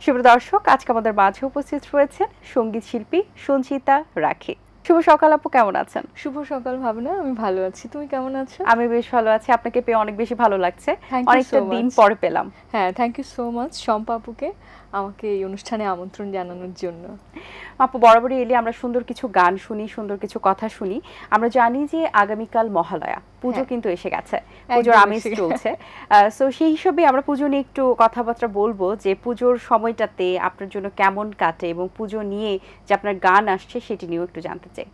শুভ দর্শক, আজকে আমাদের মাঝে উপস্থিত রয়েছেন সঙ্গীত শিল্পী সঞ্চিতা রাখি। শুভ সকাল আপু, কেমন আছেন? শুভ সকাল ভাবনা, আমি ভালো আছি। তুমি কেমন আছো? আমি বেশ ভালো আছি। আপনাকে পেয়ে অনেক বেশি ভালো লাগছে, Thank you অনেকটা so দিন much. পরে পেলাম। হ্যাঁ, thank you so much Shampa আপুকে আমাকে এই অনুষ্ঠানে আমন্ত্রণ জানানোর জন্য। আপু, বরাবরই এলে আমরা সুন্দর কিছু গান শুনি, সুন্দর কিছু কথা শুনি। আমরা জানি যে আগামীকাল মহালয়া, পুজো কিন্তু এসে গেছে, পুজোর আমেজ চলছে। সো সেই হিসাবে আমরা পুজো নিয়ে একটু কথাবার্তা বলবো যে পুজোর সময়টাতে আপনার জন্য কেমন কাটে এবং পুজো নিয়ে যে আপনার গান আসছে সেটি নিয়েও একটু জানতে চাই।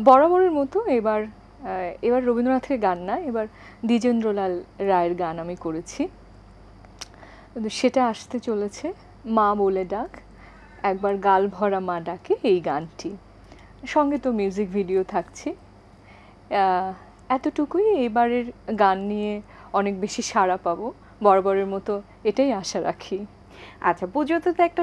বরাবরের মতো এবার রবীন্দ্রনাথের গান না, এবার দ্বিজেন্দ্রলাল রায়ের গান আমি করেছি। সেটা আসতে চলেছে, মা বলে ডাক, একবার গাল ভরা মা ডাকে, এই গানটি। সঙ্গে তো মিউজিক ভিডিও থাকছে। এতটুকুই, এবারের গান নিয়ে অনেক বেশি সাড়া পাবো বরাবরের মতো, এটাই আশা রাখি। আচ্ছা, পুজোতে তো একটা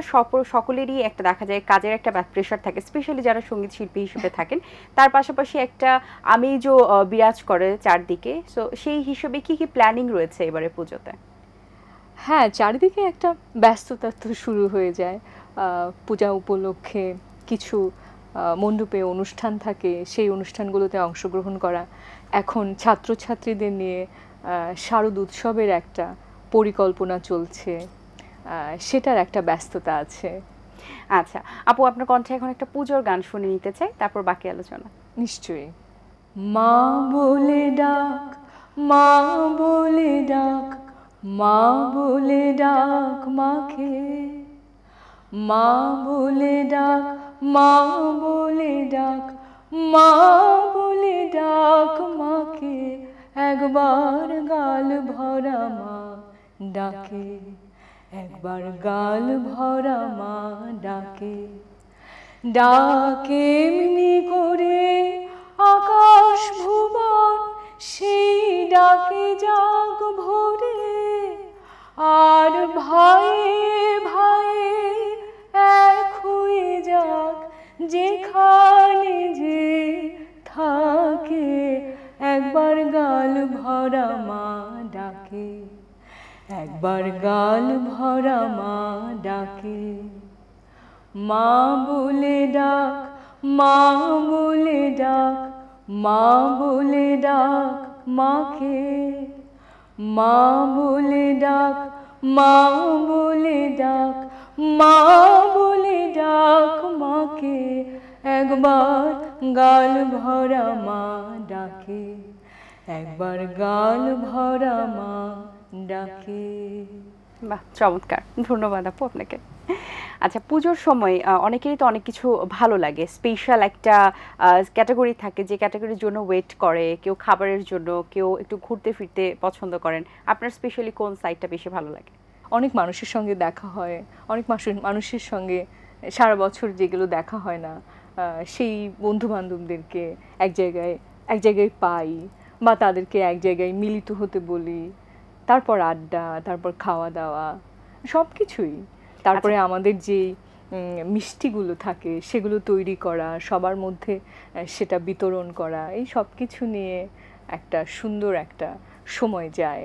সকলেরই একটা দেখা যায় কাজের একটা প্রেশার থাকে, স্পেশালি যারা সঙ্গীত শিল্পী হিসেবে থাকেন, তার পাশাপাশি একটা আমেজও বিরাজ করে চারদিকে। সো সেই হিসেবে কি কি প্ল্যানিং রয়েছে এবারে পুজোতে? হ্যাঁ, চারিদিকে একটা ব্যস্ততা তো শুরু হয়ে যায়। পূজা উপলক্ষে কিছু মণ্ডপে অনুষ্ঠান থাকে, সেই অনুষ্ঠানগুলোতে অংশগ্রহণ করা। এখন ছাত্রছাত্রীদের নিয়ে শারদ উৎসবের একটা পরিকল্পনা চলছে, সেটার একটা ব্যস্ততা আছে। আচ্ছা আপু, আপনার কণ্ঠে এখন একটা পুজোর গান শুনে নিতে চাই, তারপর বাকি আলোচনা। নিশ্চয়ই। মা বলে ডাক, মা বলে ডাক, মা বলে ডাক মাকে, মা বলে ডাক, মা বলে ডাক, মা বলে ডাক মাকে, একবার গাল ভরা মা ডাকে, একবার গাল ভরা মা ডাকে, ডাকে এমনি করে আকাশ ভুবন, সেই ডাকে জাগ ভরে, আর ভাইয়ে ভাইয়ে এক হয়ে যাক যেখানে যে থাকে, একবার গাল ভরা মা ডাকে, একবার গাল ভরা মা ডাকে, মা বলে ডাক, মা বলে ডাক, মা বলে ডাক মাকে, মা বলে ডাক, মা বলে ডাক, মা বলে ডাক মাকে, একবার গাল ভরা মা ডাকে, একবার গাল ভরা মা ডাকে। বাহ, চমৎকার, ধন্যবাদ আপু আপনাকে। আচ্ছা, পুজোর সময় অনেকেরই তো অনেক কিছু ভালো লাগে, স্পেশাল একটা ক্যাটাগরি থাকে যে ক্যাটাগরির জন্য ওয়েট করে, কেউ খাবারের জন্য, কেউ একটু ঘুরতে ফিরতে পছন্দ করেন। আপনার স্পেশালি কোন সাইডটা বেশি ভালো লাগে? অনেক মানুষের সঙ্গে দেখা হয়, অনেক মানুষের সঙ্গে সারা বছর যেগুলো দেখা হয় না, সেই বন্ধু বান্ধবদেরকে এক জায়গায় পাই, বা তাদেরকে এক জায়গায় মিলিত হতে বলি, তারপর আড্ডা, তারপর খাওয়া দাওয়া, সব কিছুই। তারপরে আমাদের যে মিষ্টিগুলো থাকে সেগুলো তৈরি করা, সবার মধ্যে সেটা বিতরণ করা, এই সব কিছু নিয়ে একটা সুন্দর একটা সময় যায়,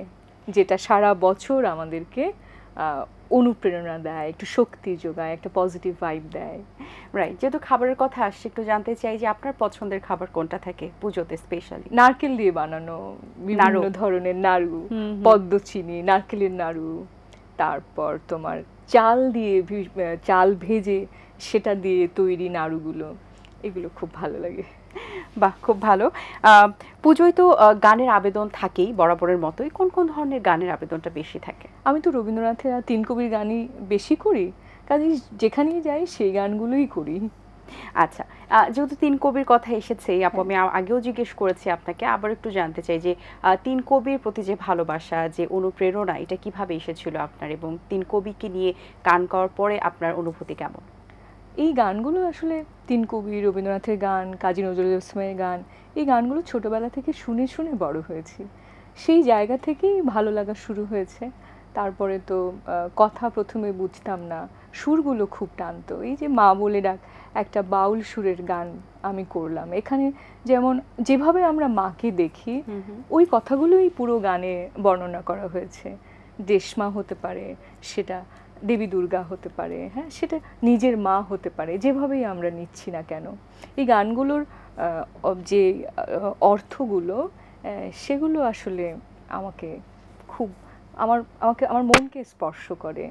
যেটা সারা বছর আমাদেরকে অনুপ্রেরণা দেয়, একটু শক্তি যোগায়, একটা পজিটিভ ভাইব দেয়। রাইট, যেহেতু খাবারের কথা আসছে, একটু জানতে চাই যে আপনার পছন্দের খাবার কোনটা থাকে পুজোতে স্পেশালি? নারকেল দিয়ে বানানো বিভিন্ন ধরনের নাড়ু, পদ্ম চিনি, নারকেলের নাড়ু, তারপর তোমার চাল ভেজে সেটা দিয়ে তৈরি নাড়ুগুলো, এগুলো খুব ভালো লাগে। বাহ, খুব ভালো। পুজোয় তো গানের আবেদন থাকেই বরাবরের মতোই, কোন কোন ধরনের গানের আবেদনটা বেশি থাকে? আমি তো রবীন্দ্রনাথের আর তিন কবির গানই বেশি করি, কাজেই যেখানেই যাই সেই গানগুলোই করি। আচ্ছা, যেহেতু তিন কবির কথা এসেছে আপু, আমি আগেও জিজ্ঞেস করেছি আপনাকে, আবার একটু জানতে চাই যে তিন কবির প্রতি যে ভালোবাসা, যে অনুপ্রেরণা, এটা কিভাবে এসেছিল আপনার, এবং তিন কবিকে নিয়ে গান করার পরে আপনার অনুভূতি কেমন? এই গানগুলো আসলে তিন কবি, রবীন্দ্রনাথের গান, কাজী নজরুল ইসলামের গান, এই গানগুলো ছোটবেলা থেকে শুনে শুনে বড় হয়েছি, সেই জায়গা থেকেই ভালো লাগা শুরু হয়েছে। তারপরে তো কথা প্রথমে বুঝতাম না, সুরগুলো খুব টানতো। এই যে মা বলে ডাক, একটা বাউল সুরের গান আমি করলাম, এখানে যেমন যেভাবে আমরা মাকে দেখি ওই কথাগুলোই পুরো গানে বর্ণনা করা হয়েছে, দেশমা হতে পারে, সেটা দেবী দুর্গা হতে পারে, হ্যাঁ, সেটা নিজের মা হতে পারে, যেভাবেই আমরা নিচ্ছি না কেন, এই গানগুলোর যে অর্থগুলো সেগুলো আসলে আমাকে খুব আমার মনকে স্পর্শ করে।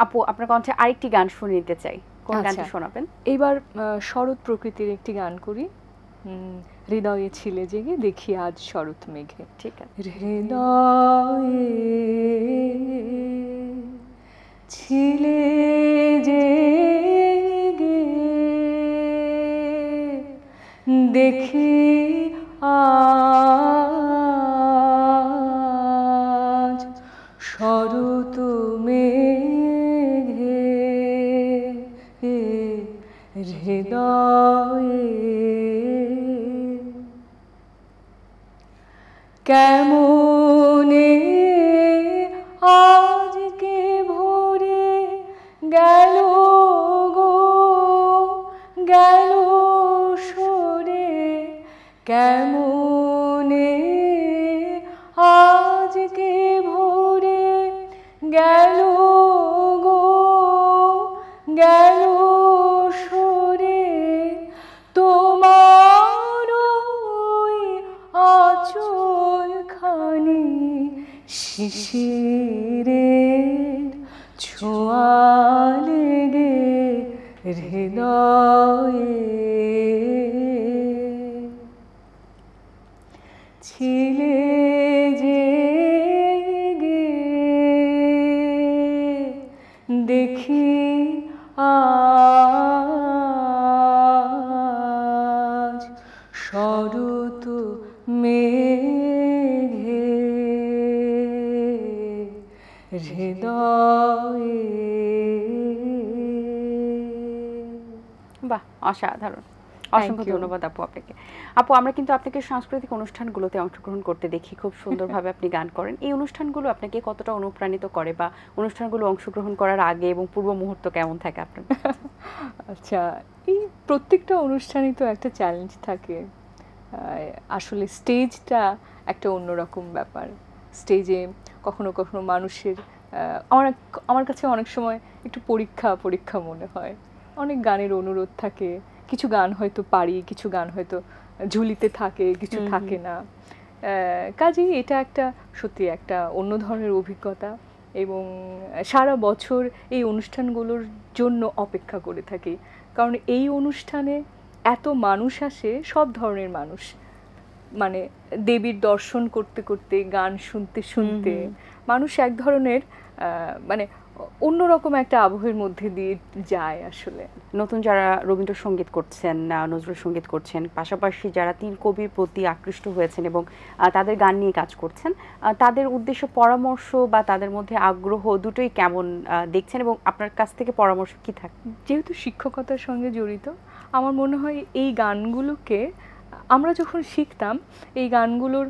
আপু আপনার কণ্ঠে আরেকটি গান শুনে নিতে চাই, কোন গানটি শোনাবেন? এইবার শরৎ প্রকৃতির একটি গান করি, হৃদয়ে ছিলে জেগে দেখি আজ শরৎ মেঘে। ঠিক আছে। হৃদয়ে ছিলে জেগে দেখি আজ শরৎ মেঘে, হৃদয়ে কেমনে আজকে ভোরে গেল গো গেল সরে, কেমনে আজকে ভোরে গেল গো গেল সরে, তোমার ওই আঁচল খানি শিশিরের ছোঁয়া লেগে হৃদয়ে ছিলে জেগে দেখি আজ শরৎ মেঘে, হৃদয়ে। বাহ, অসাধারণ, অসংখ্য ধন্যবাদ আপু আপনাকে। আপু আমরা কিন্তু আপনাকে সাংস্কৃতিক অনুষ্ঠানগুলোতে অংশগ্রহণ করতে দেখি, খুব সুন্দরভাবে আপনি গান করেন। এই অনুষ্ঠানগুলো আপনাকে কতটা অনুপ্রাণিত করে, বা অনুষ্ঠানগুলো অংশগ্রহণ করার আগে এবং পূর্ব মুহূর্ত কেমন থাকে আপনার? আচ্ছা, এই প্রত্যেকটা অনুষ্ঠানই তো একটা চ্যালেঞ্জ থাকে। আসলে স্টেজটা একটা অন্যরকম ব্যাপার। স্টেজে কখনো কখনো মানুষের আমার কাছে অনেক সময় একটু পরীক্ষা মনে হয়। অনেক গানের অনুরোধ থাকে, কিছু গান হয়তো পারি, কিছু গান হয়তো ঝুলিতে থাকে, কিছু থাকে না। কাজেই এটা একটা সত্যি একটা অন্য ধরনের অভিজ্ঞতা, এবং সারা বছর এই অনুষ্ঠানগুলোর জন্য অপেক্ষা করে থাকি। কারণ এই অনুষ্ঠানে এত মানুষ আসে, সব ধরনের মানুষ, মানে দেবীর দর্শন করতে করতে, গান শুনতে শুনতে মানুষ এক ধরনের মানে অন্যরকম একটা আবহের মধ্যে দিয়ে যায়। আসলে নতুন যারা রবীন্দ্রসঙ্গীত করছেন, নজরুল সঙ্গীত করছেন, পাশাপাশি যারা তিন কবির প্রতি আকৃষ্ট হয়েছেন এবং তাদের গান নিয়ে কাজ করছেন, তাদের উদ্দেশ্য পরামর্শ বা তাদের মধ্যে আগ্রহ দুটোই কেমন দেখছেন, এবং আপনার কাছ থেকে পরামর্শ কি থাকে? যেহেতু শিক্ষকতার সঙ্গে জড়িত, আমার মনে হয় এই গানগুলোকে আমরা যখন শিখতাম, এই গানগুলোর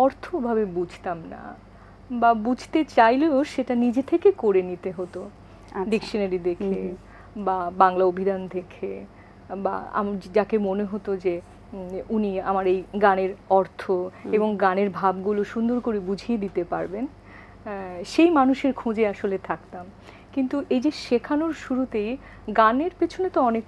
অর্থভাবে বুঝতাম না, বা বুঝতে চাইলেও সেটা নিজে থেকে করে নিতে হতো, ডিকশনারি দেখে বা বাংলা অভিধান দেখে, বা যাকে মনে হতো যে উনি আমার এই গানের অর্থ এবং গানের ভাবগুলো সুন্দর করে বুঝিয়ে দিতে পারবেন, সেই মানুষের খোঁজে আসলে থাকতাম। কিন্তু এই যে শেখানোর শুরুতেই গানের পেছনে তো অনেক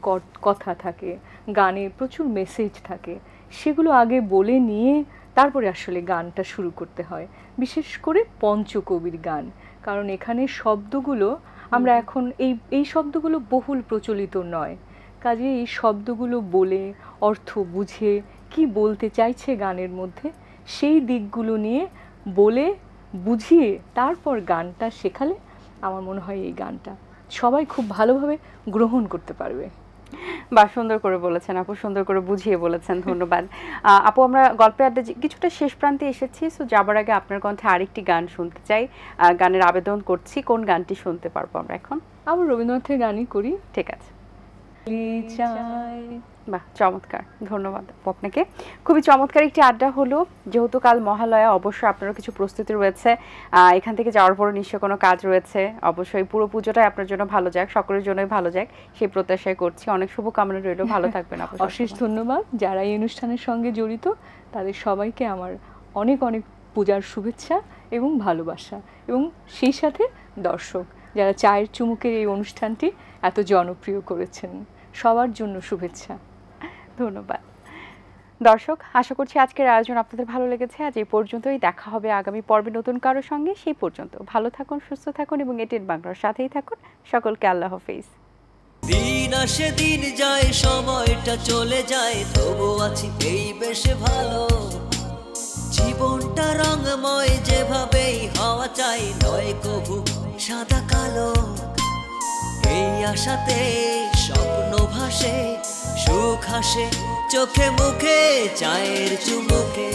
কথা থাকে, গানে প্রচুর মেসেজ থাকে, সেগুলো আগে বলে নিয়ে তারপরে আসলে গানটা শুরু করতে হয়। বিশেষ করে পঞ্চকবির গান, কারণ এখানে শব্দগুলো আমরা এখন এই শব্দগুলো বহুল প্রচলিত নয়, কাজে এই শব্দগুলো বলে অর্থ বুঝে কি বলতে চাইছে গানের মধ্যে, সেই দিকগুলো নিয়ে বলে বুঝিয়ে তারপর গানটা শেখালে আমার মনে হয় এই গানটা সবাই খুব ভালোভাবে গ্রহণ করতে পারবে। বা সুন্দর করে বলেছেন আপু, সুন্দর করে বুঝিয়ে বলেছেন, ধন্যবাদ আপু। আমরা গল্পের আড্ডা কিছুটা শেষ প্রান্তে এসেছি, সো যাবার আগে আপনার কণ্ঠে আরেকটি গান শুনতে চাই, গানের আবেদন করছি। কোন গানটি শুনতে পারবো আমরা এখন? আবার রবীন্দ্রনাথের গানই করি। ঠিক আছে। বাহ, চমৎকার, ধন্যবাদ আপনাকে। খুবই চমৎকার একটি আড্ডা হলো। যেহেতু কাল মহালয়া, অবশ্যই আপনারও কিছু প্রস্তুতি রয়েছে, এখান থেকে যাওয়ার পরও নিশ্চয় কোনো কাজ রয়েছে। অবশ্যই পুরো পুজোটাই আপনার জন্য ভালো যাক, সকলের জন্যই ভালো যাক, সেই প্রত্যাশাই করছি। অনেক শুভকামনা রইল, ভালো থাকবেন আপু। অশেষ ধন্যবাদ। যারা এই অনুষ্ঠানের সঙ্গে জড়িত তাদের সবাইকে আমার অনেক অনেক পূজার শুভেচ্ছা এবং ভালোবাসা, এবং সেই সাথে দর্শক যারা চায়ের চুমুকের এই অনুষ্ঠানটি এত জনপ্রিয় করেছেন, সবার জন্য শুভেচ্ছা। ধন্যবাদ। দর্শক, আশা করছি আজকের আয়োজন আপনাদের ভালো লেগেছে। আজ এই পর্যন্তই, দেখা হবে আগামী পর্বে নতুন কারোর সঙ্গে। সেই পর্যন্ত ভালো থাকুন, সুস্থ থাকুন এবং এটিএন বাংলার সাথেই থাকুন। সকলকে আল্লাহ হাফেজ। দিন আসে দিন যায়, সময়টা চলে যায়, তবু আছি এই বেশ ভালো। জীবনটা রঙময়, যেভাবেই হওয়া চাই, নয় কভু সাদা কালো। এই আশাতে স্বপ্ন ভাসে, সুখ হাসে চোখে মুখে চায়ের চুমুকে।